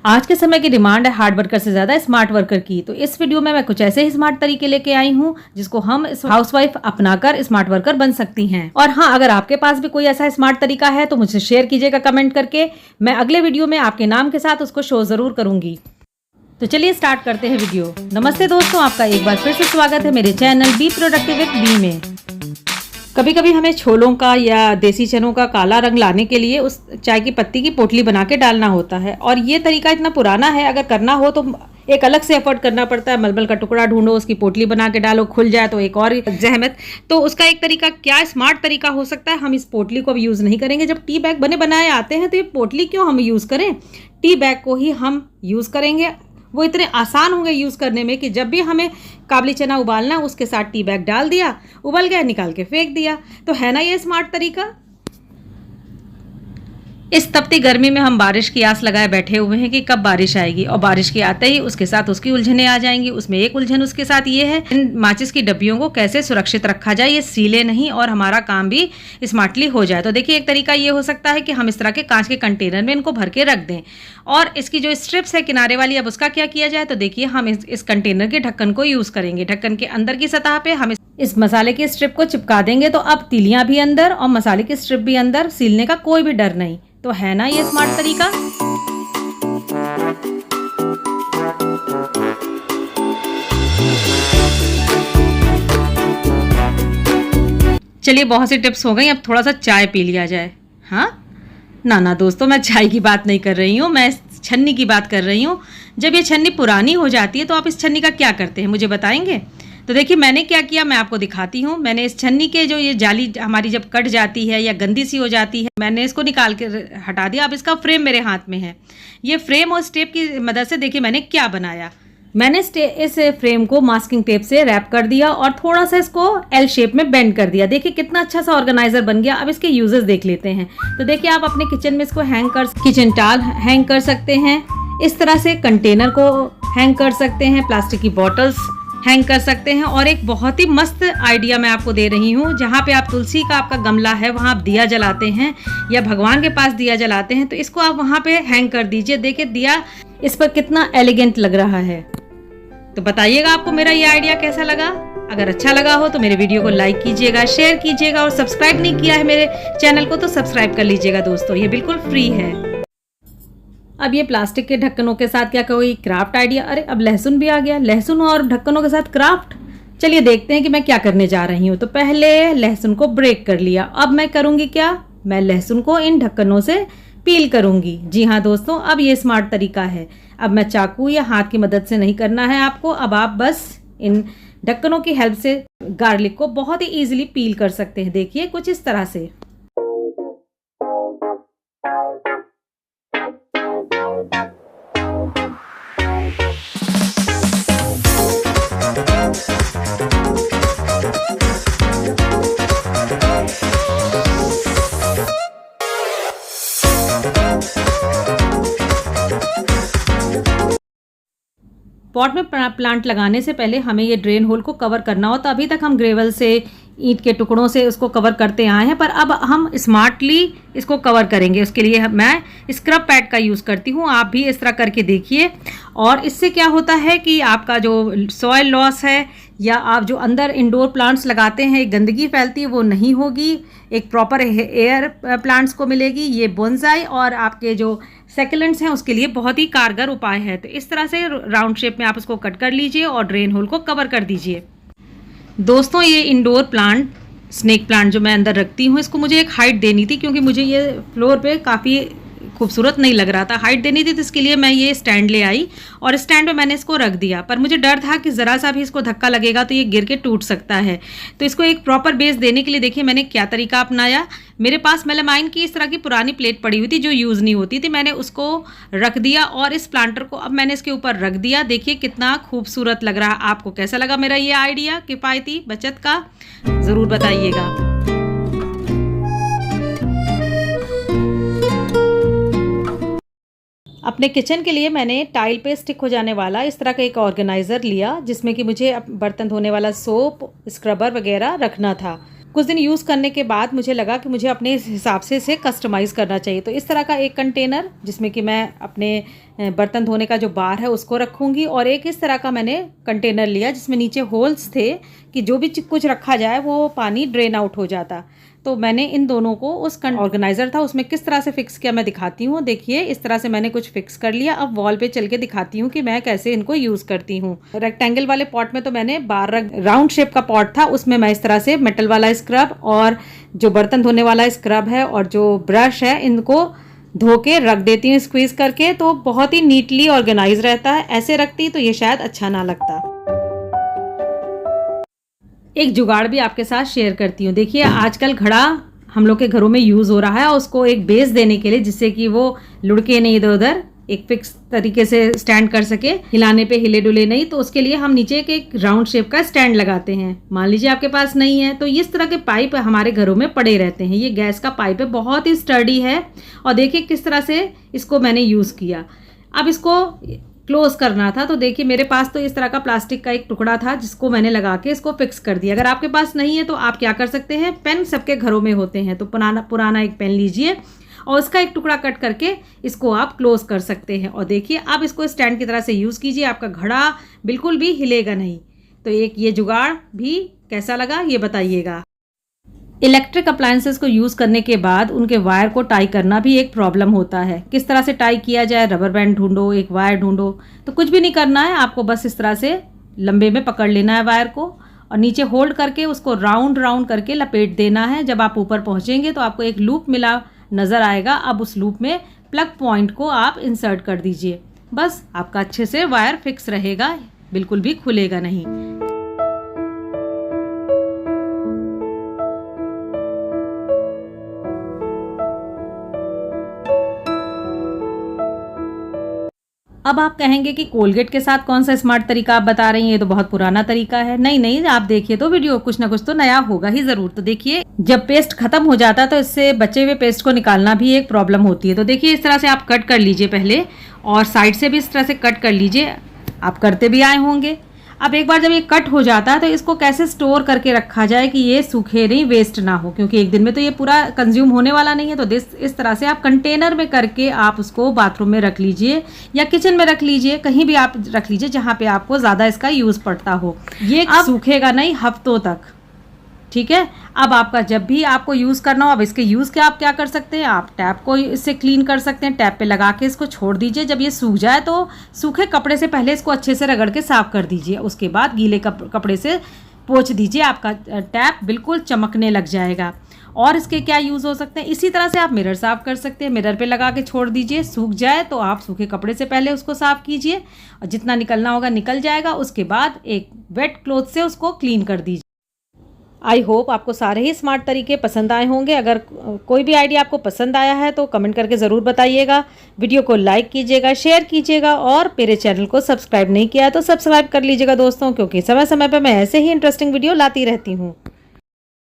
आज के समय की डिमांड है हार्ड वर्कर से ज़्यादा स्मार्ट वर्कर की। तो इस वीडियो में मैं कुछ ऐसे ही स्मार्ट तरीके लेके आई हूँ जिसको हम हाउसवाइफ अपनाकर स्मार्ट वर्कर बन सकती हैं। और हाँ, अगर आपके पास भी कोई ऐसा स्मार्ट तरीका है तो मुझसे शेयर कीजिएगा कमेंट करके। मैं अगले वीडियो में आपके नाम के साथ उसको शो ज़रूर करूँगी। तो चलिए स्टार्ट करते हैं वीडियो। नमस्ते दोस्तों, आपका एक बार फिर से स्वागत है मेरे channel be productive with B में। कभी कभी हमें छोलों का या देसी चनों का काला रंग लाने के लिए उस चाय की पत्ती की पोटली बना के डालना होता है। और ये तरीका इतना पुराना है, अगर करना हो तो एक अलग से एफर्ट करना पड़ता है। मलमल का टुकड़ा ढूंढो, उसकी पोटली बना के डालो, खुल जाए तो एक और जहमत। तो उसका एक तरीका क्या स्मार्ट तरीका हो सकता है, हम इस पोटली को अब यूज़ नहीं करेंगे। जब टी बैग बने बनाए आते हैं तो ये पोटली क्यों हम यूज़ करें, टी बैग को ही हम यूज़ करेंगे। वो इतने आसान होंगे यूज़ करने में कि जब भी हमें काबली चना उबालना उसके साथ टी बैग डाल दिया, उबल गया, निकाल के फेंक दिया। तो है ना ये स्मार्ट तरीका। इस तपती गर्मी में हम बारिश की आस लगाए बैठे हुए हैं कि कब बारिश आएगी, और बारिश के आते ही उसके साथ उसकी उलझनें आ जाएंगी। उसमें एक उलझन उसके साथ ये है, इन माचिस की डब्बियों को कैसे सुरक्षित रखा जाए, ये सीले नहीं और हमारा काम भी स्मार्टली हो जाए। तो देखिए, एक तरीका ये हो सकता है कि हम इस तरह के कांच के कंटेनर में इनको भर के रख दें। और इसकी जो स्ट्रिप्स है किनारे वाली, अब उसका क्या किया जाए, तो देखिए हम इस कंटेनर के ढक्कन को यूज़ करेंगे। ढक्कन के अंदर की सतह पे हम इस मसाले की स्ट्रिप को चिपका देंगे। तो अब तीलियाँ भी अंदर और मसाले की स्ट्रिप भी अंदर, सीलने का कोई भी डर नहीं। तो है ना ये स्मार्ट तरीका। चलिए, बहुत सी टिप्स हो गई, अब थोड़ा सा चाय पी लिया जाए। हाँ ना दोस्तों, मैं चाय की बात नहीं कर रही हूँ, मैं छन्नी की बात कर रही हूँ। जब ये छन्नी पुरानी हो जाती है तो आप इस छन्नी का क्या करते हैं, मुझे बताएंगे। तो देखिए, मैंने क्या किया, मैं आपको दिखाती हूँ। मैंने इस छन्नी के जो ये जाली हमारी जब कट जाती है या गंदी सी हो जाती है, मैंने इसको निकाल के हटा दिया। अब इसका फ्रेम मेरे हाथ में है। ये फ्रेम और स्टेप की मदद से देखिए मैंने क्या बनाया। मैंने इस फ्रेम को मास्किंग टेप से रैप कर दिया और थोड़ा सा इसको एल शेप में बेंड कर दिया। देखिए कितना अच्छा सा ऑर्गेनाइजर बन गया। अब इसके यूजेस देख लेते हैं। तो देखिए, आप अपने किचन में इसको किचन टाल हैंग कर सकते हैं। इस तरह से कंटेनर को हैंग कर सकते हैं, प्लास्टिक की बॉटल्स हैंग कर सकते हैं। और एक बहुत ही मस्त आइडिया मैं आपको दे रही हूँ। जहाँ पे आप तुलसी का आपका गमला है, वहाँ आप दिया जलाते हैं या भगवान के पास दिया जलाते हैं, तो इसको आप वहाँ पे हैंग कर दीजिए। देखिए दिया इस पर कितना एलिगेंट लग रहा है। तो बताइएगा आपको मेरा ये आइडिया कैसा लगा। अगर अच्छा लगा हो तो मेरे वीडियो को लाइक कीजिएगा, शेयर कीजिएगा, और सब्सक्राइब नहीं किया है मेरे चैनल को तो सब्सक्राइब कर लीजिएगा दोस्तों, ये बिल्कुल फ्री है। अब ये प्लास्टिक के ढक्कनों के साथ क्या कोई क्राफ्ट आइडिया, अरे अब लहसुन भी आ गया, लहसुन और ढक्कनों के साथ क्राफ्ट। चलिए देखते हैं कि मैं क्या करने जा रही हूँ। तो पहले लहसुन को ब्रेक कर लिया। अब मैं करूँगी क्या, मैं लहसुन को इन ढक्कनों से पील करूँगी। जी हाँ दोस्तों, अब ये स्मार्ट तरीका है। अब मैं चाकू या हाथ की मदद से नहीं करना है आपको। अब आप बस इन ढक्कनों की हेल्प से गार्लिक को बहुत ही ईजिली पील कर सकते हैं। देखिए कुछ इस तरह से। पॉट में प्लांट लगाने से पहले हमें ये ड्रेन होल को कवर करना होता। अभी तक हम ग्रेवल से, ईंट के टुकड़ों से उसको कवर करते आए हैं, पर अब हम स्मार्टली इसको कवर करेंगे। उसके लिए मैं स्क्रब पैड का यूज़ करती हूँ। आप भी इस तरह करके देखिए। और इससे क्या होता है कि आपका जो सॉइल लॉस है या आप जो अंदर इंडोर प्लांट्स लगाते हैं गंदगी फैलती है, वो नहीं होगी। एक प्रॉपर एयर प्लांट्स को मिलेगी। ये बोनसाई और आपके जो सेकलेंट्स हैं उसके लिए बहुत ही कारगर उपाय है। तो इस तरह से राउंड शेप में आप उसको कट कर लीजिए और ड्रेन होल को कवर कर दीजिए। दोस्तों, ये इंडोर प्लांट, स्नेक प्लांट जो मैं अंदर रखती हूँ, इसको मुझे एक हाइट देनी थी क्योंकि मुझे ये फ्लोर पे काफ़ी खूबसूरत नहीं लग रहा था। हाइट देनी थी तो इसके लिए मैं ये स्टैंड ले आई और स्टैंड में मैंने इसको रख दिया। पर मुझे डर था कि ज़रा सा भी इसको धक्का लगेगा तो ये गिर के टूट सकता है। तो इसको एक प्रॉपर बेस देने के लिए देखिए मैंने क्या तरीका अपनाया। मेरे पास मेलामाइन की इस तरह की पुरानी प्लेट पड़ी हुई थी जो यूज़ नहीं होती थी। मैंने उसको रख दिया और इस प्लांटर को अब मैंने इसके ऊपर रख दिया। देखिए कितना खूबसूरत लग रहा है। आपको कैसा लगा मेरा ये आइडिया किफ़ायती बचत का, ज़रूर बताइएगा। अपने किचन के लिए मैंने टाइल पे स्टिक हो जाने वाला इस तरह का एक ऑर्गेनाइज़र लिया, जिसमें कि मुझे बर्तन धोने वाला सोप, स्क्रबर वगैरह रखना था। कुछ दिन यूज़ करने के बाद मुझे लगा कि मुझे अपने हिसाब से इसे कस्टमाइज़ करना चाहिए। तो इस तरह का एक कंटेनर जिसमें कि मैं अपने बर्तन धोने का जो बार है उसको रखूँगी, और एक इस तरह का मैंने कंटेनर लिया जिसमें नीचे होल्स थे कि जो भी कुछ रखा जाए वो पानी ड्रेन आउट हो जाता। तो मैंने इन दोनों को उस ऑर्गेनाइज़र था उसमें किस तरह से फ़िक्स किया मैं दिखाती हूँ। देखिए इस तरह से मैंने कुछ फ़िक्स कर लिया। अब वॉल पे चल के दिखाती हूँ कि मैं कैसे इनको यूज़ करती हूँ। रेक्टेंगल वाले पॉट में तो मैंने राउंड शेप का पॉट था, उसमें मैं इस तरह से मेटल वाला स्क्रब और जो बर्तन धोने वाला स्क्रब है और जो ब्रश है इनको धो के रख देती हूँ स्क्वीज़ करके, तो बहुत ही नीटली ऑर्गेनाइज रहता है। ऐसे रखती तो ये शायद अच्छा ना लगता। एक जुगाड़ भी आपके साथ शेयर करती हूँ। देखिए आजकल घड़ा हम लोग के घरों में यूज़ हो रहा है, और उसको एक बेस देने के लिए जिससे कि वो लुढ़के नहीं इधर उधर, एक फिक्स तरीके से स्टैंड कर सके, हिलाने पे हिले डुले नहीं, तो उसके लिए हम नीचे एक राउंड शेप का स्टैंड लगाते हैं। मान लीजिए आपके पास नहीं है तो इस तरह के पाइप हमारे घरों में पड़े रहते हैं। ये गैस का पाइप है, बहुत ही स्टर्डी है, और देखिए किस तरह से इसको मैंने यूज़ किया। अब इसको क्लोज करना था, तो देखिए मेरे पास तो इस तरह का प्लास्टिक का एक टुकड़ा था जिसको मैंने लगा के इसको फिक्स कर दिया। अगर आपके पास नहीं है तो आप क्या कर सकते हैं, पेन सबके घरों में होते हैं, तो पुराना एक पेन लीजिए और उसका एक टुकड़ा कट करके इसको आप क्लोज कर सकते हैं। और देखिए अब इसको स्टैंड की तरह से यूज़ कीजिए, आपका घड़ा बिल्कुल भी हिलेगा नहीं। तो एक ये जुगाड़ भी कैसा लगा ये बताइएगा। इलेक्ट्रिक अप्लायंसेस को यूज़ करने के बाद उनके वायर को टाई करना भी एक प्रॉब्लम होता है। किस तरह से टाई किया जाए, रबर बैंड ढूंढो, एक वायर ढूंढो, तो कुछ भी नहीं करना है, आपको बस इस तरह से लंबे में पकड़ लेना है वायर को और नीचे होल्ड करके उसको राउंड राउंड करके लपेट देना है। जब आप ऊपर पहुंचेंगे तो आपको एक लूप मिला नज़र आएगा। अब उस लूप में प्लग पॉइंट को आप इंसर्ट कर दीजिए, बस आपका अच्छे से वायर फिक्स रहेगा, बिल्कुल भी खुलेगा नहीं। अब आप कहेंगे कि कोलगेट के साथ कौन सा स्मार्ट तरीका आप बता रही हैं, ये तो बहुत पुराना तरीका है। नहीं नहीं, आप देखिए तो वीडियो, कुछ ना कुछ तो नया होगा ही ज़रूर। तो देखिए जब पेस्ट खत्म हो जाता है तो इससे बचे हुए पेस्ट को निकालना भी एक प्रॉब्लम होती है। तो देखिए इस तरह से आप कट कर लीजिए पहले, और साइड से भी इस तरह से कट कर लीजिए, आप करते भी आए होंगे। अब एक बार जब ये कट हो जाता है तो इसको कैसे स्टोर करके रखा जाए कि ये सूखे नहीं, वेस्ट ना हो, क्योंकि एक दिन में तो ये पूरा कंज्यूम होने वाला नहीं है। तो इस तरह से आप कंटेनर में करके आप उसको बाथरूम में रख लीजिए या किचन में रख लीजिए, कहीं भी आप रख लीजिए जहाँ पे आपको ज़्यादा इसका यूज़ पड़ता हो। ये सूखेगा नहीं हफ्तों तक, ठीक है। अब आपका जब भी आपको यूज़ करना हो, अब इसके यूज़ के आप क्या कर सकते हैं, आप टैप को इससे क्लीन कर सकते हैं। टैप पे लगा के इसको छोड़ दीजिए, जब ये सूख जाए तो सूखे कपड़े से पहले इसको अच्छे से रगड़ के साफ़ कर दीजिए, उसके बाद गीले कपड़े से पोंछ दीजिए, आपका टैप बिल्कुल चमकने लग जाएगा। और इसके क्या यूज़ हो सकते हैं, इसी तरह से आप मिरर साफ़ कर सकते हैं, मिरर पे लगा के छोड़ दीजिए, सूख जाए तो आप सूखे कपड़े से पहले उसको साफ़ कीजिए और जितना निकलना होगा निकल जाएगा, उसके बाद एक वेट क्लॉथ से उसको क्लीन कर दीजिए। आई होप आपको सारे ही स्मार्ट तरीके पसंद आए होंगे। अगर कोई भी आइडिया आपको पसंद आया है तो कमेंट करके ज़रूर बताइएगा। वीडियो को लाइक कीजिएगा, शेयर कीजिएगा, और मेरे चैनल को सब्सक्राइब नहीं किया है तो सब्सक्राइब कर लीजिएगा दोस्तों, क्योंकि समय समय पर मैं ऐसे ही इंटरेस्टिंग वीडियो लाती रहती हूँ।